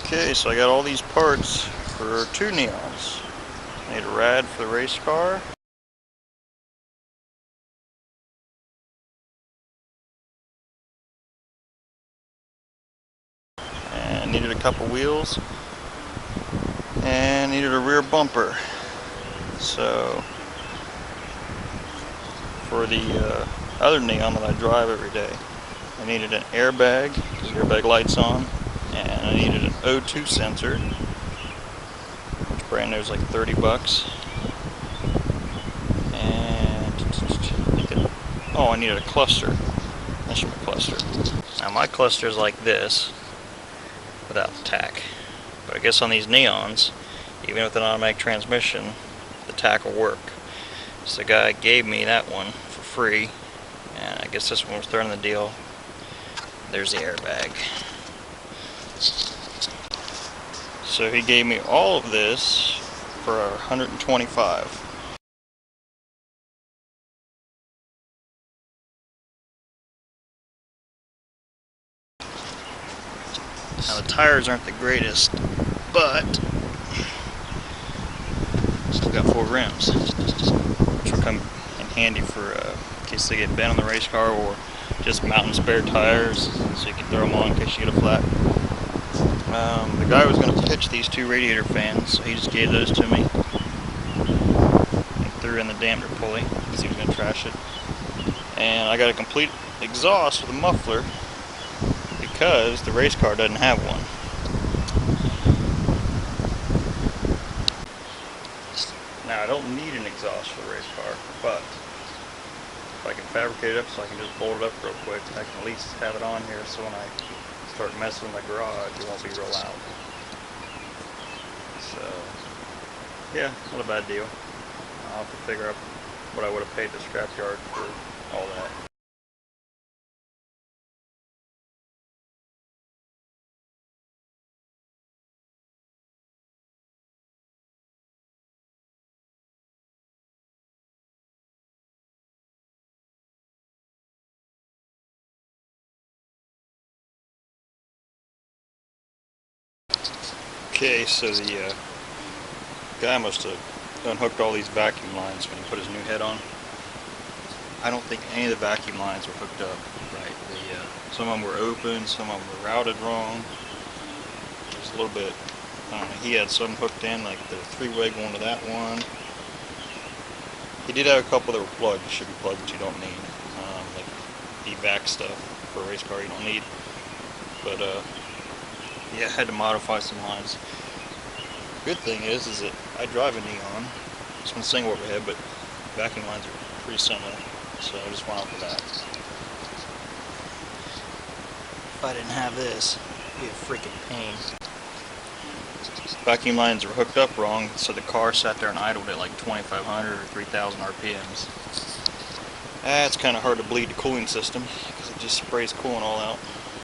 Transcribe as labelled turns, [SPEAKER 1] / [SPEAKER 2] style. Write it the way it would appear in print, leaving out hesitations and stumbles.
[SPEAKER 1] Okay, so I got all these parts for two neons. I need a rad for the race car. And needed a couple wheels. And needed a rear bumper. So, for the other neon that I drive every day, I needed an airbag, because the airbag light's on. And I needed an O2 sensor, which brand new is like 30 bucks. And I needed a cluster. That's my cluster. Now my cluster is like this, without the tack. But I guess on these neons, even with an automatic transmission, the tack will work. So the guy gave me that one for free, and I guess this one was thrown in the deal. There's the airbag. So he gave me all of this for $125. Now the tires aren't the greatest, but still got 4 rims, which will come in handy for in case they get bent on the race car, or just mounting spare tires so you can throw them on in case you get a flat. The guy was going to pitch these 2 radiator fans, so he just gave those to me and threw in the damper pulley because he was going to trash it. And I got a complete exhaust with a muffler because the race car doesn't have one. Now I don't need an exhaust for the race car, but if I can fabricate it up so I can just bolt it up real quick, I can at least have it on here so when I start messing with my garage, it won't be real loud. So, yeah, not a bad deal. I'll have to figure out what I would have paid the scrapyard for all that. Okay, so the guy must have unhooked all these vacuum lines when he put his new head on. I don't think any of the vacuum lines were hooked up right. Some of them were open, some of them were routed wrong. There's a little bit, I don't know, he had some hooked in, like the 3-way going to that one. He did have a couple that were plugged, should be plugged, that you don't need. Like evac stuff for a race car you don't need. But yeah, I had to modify some lines. Good thing is that I drive a neon. This one's single overhead, but vacuum lines are pretty similar, so I just went off with that. If I didn't have this, it'd be a freaking pain. Vacuum lines were hooked up wrong, so the car sat there and idled at like 2,500 or 3,000 RPMs. That's kind of hard to bleed the cooling system because it just sprays coolant all out.